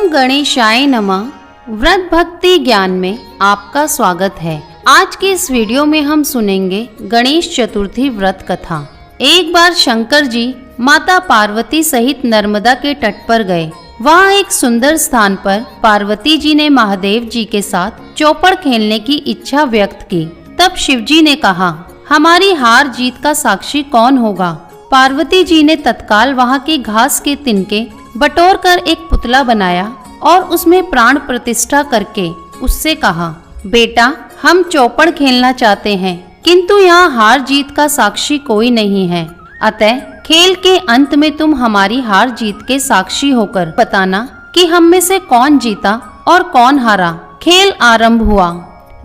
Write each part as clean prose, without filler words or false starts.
ओम गणेशाय नमः। व्रत भक्ति ज्ञान में आपका स्वागत है। आज के इस वीडियो में हम सुनेंगे गणेश चतुर्थी व्रत कथा। एक बार शंकर जी माता पार्वती सहित नर्मदा के तट पर गए। वहाँ एक सुंदर स्थान पर पार्वती जी ने महादेव जी के साथ चौपड़ खेलने की इच्छा व्यक्त की। तब शिव जी ने कहा, हमारी हार जीत का साक्षी कौन होगा? पार्वती जी ने तत्काल वहाँ के घास के तिनके बटोर कर एक पुतला बनाया और उसमें प्राण प्रतिष्ठा करके उससे कहा, बेटा हम चौपड़ खेलना चाहते हैं, किंतु यहाँ हार जीत का साक्षी कोई नहीं है। अतः खेल के अंत में तुम हमारी हार जीत के साक्षी होकर बताना कि हम में से कौन जीता और कौन हारा। खेल आरंभ हुआ।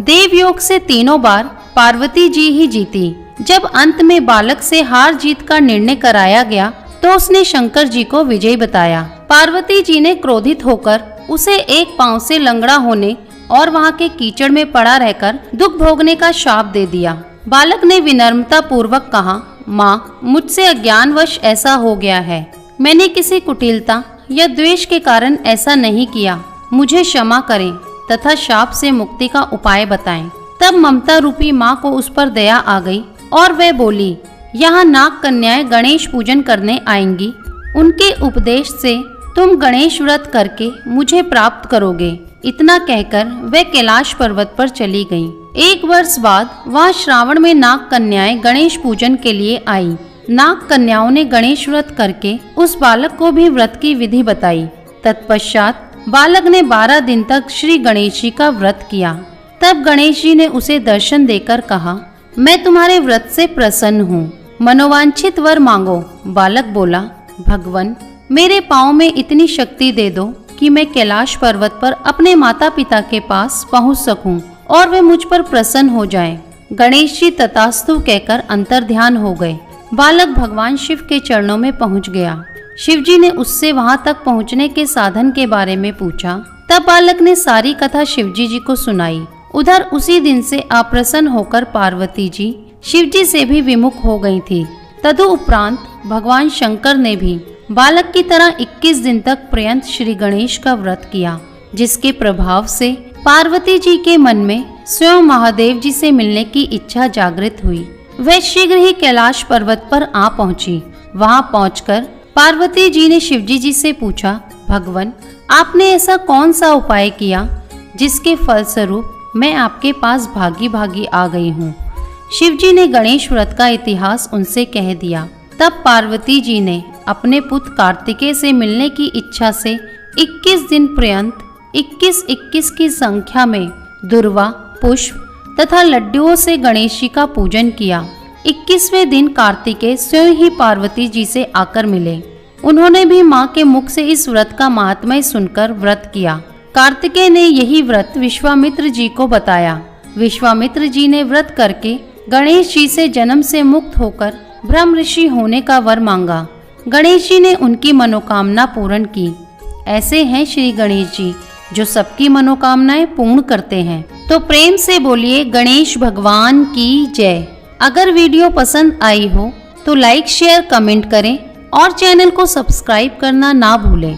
देवयोग से तीनों बार पार्वती जी ही जीती। जब अंत में बालक से हार जीत का निर्णय कराया गया तो उसने शंकर जी को विजयी बताया। पार्वती जी ने क्रोधित होकर उसे एक पांव से लंगड़ा होने और वहाँ के कीचड़ में पड़ा रहकर दुख भोगने का शाप दे दिया। बालक ने विनम्रता पूर्वक कहा, माँ मुझसे अज्ञानवश ऐसा हो गया है। मैंने किसी कुटिलता या द्वेष के कारण ऐसा नहीं किया। मुझे क्षमा करें तथा शाप से मुक्ति का उपाय बताएं। तब ममता रूपी माँ को उस पर दया आ गई और वह बोली, यहाँ नाग कन्याएं गणेश पूजन करने आएंगी। उनके उपदेश से तुम गणेश व्रत करके मुझे प्राप्त करोगे। इतना कहकर वह कैलाश पर्वत पर चली गईं। एक वर्ष बाद वहाँ श्रावण में नाग कन्याएं गणेश पूजन के लिए आई। नाग कन्याओं ने गणेश व्रत करके उस बालक को भी व्रत की विधि बताई। तत्पश्चात बालक ने 12 दिन तक श्री गणेश जी का व्रत किया। तब गणेश जी ने उसे दर्शन देकर कहा, मैं तुम्हारे व्रत से प्रसन्न हूँ, मनोवांछित वर मांगो। बालक बोला, भगवन मेरे पाँव में इतनी शक्ति दे दो कि मैं कैलाश पर्वत पर अपने माता पिता के पास पहुँच सकूं और वे मुझ पर प्रसन्न हो जाएं। गणेश जी तथास्तु कहकर अंतर्ध्यान हो गए। बालक भगवान शिव के चरणों में पहुँच गया। शिव जी ने उससे वहाँ तक पहुँचने के साधन के बारे में पूछा। तब बालक ने सारी कथा शिव जी को सुनाई। उधर उसी दिन से अप्रसन्न होकर पार्वती जी शिव जी से भी विमुख हो गई थी। तदुपरांत भगवान शंकर ने भी बालक की तरह 21 दिन तक पर्यंत श्री गणेश का व्रत किया, जिसके प्रभाव से पार्वती जी के मन में स्वयं महादेव जी से मिलने की इच्छा जागृत हुई। वह शीघ्र ही कैलाश पर्वत पर आ पहुंची। वहां पहुंचकर पार्वती जी ने शिव जी से पूछा, भगवन आपने ऐसा कौन सा उपाय किया जिसके फलस्वरूप मैं आपके पास भागी भागी आ गई हूँ। शिव जी ने गणेश व्रत का इतिहास उनसे कह दिया। तब पार्वती जी ने अपने पुत्र कार्तिकेय से मिलने की इच्छा से 21 दिन पर्यंत 21 की संख्या में दुर्वा, पुष्प तथा लड्डुओं से गणेश जी का पूजन किया। 21वें दिन कार्तिकेय स्वयं ही पार्वती जी से आकर मिले। उन्होंने भी माँ के मुख से इस व्रत का महात्म्य सुनकर व्रत किया। कार्तिकेय ने यही व्रत विश्वामित्र जी को बताया। विश्वामित्र जी ने व्रत करके गणेश जी से जन्म से मुक्त होकर ब्रह्म ऋषि होने का वर मांगा। गणेश जी ने उनकी मनोकामना पूर्ण की। ऐसे हैं श्री गणेश जी जो सबकी मनोकामनाएं पूर्ण करते हैं। तो प्रेम से बोलिए गणेश भगवान की जय। अगर वीडियो पसंद आई हो तो लाइक, शेयर, कमेंट करें और चैनल को सब्सक्राइब करना ना भूलें।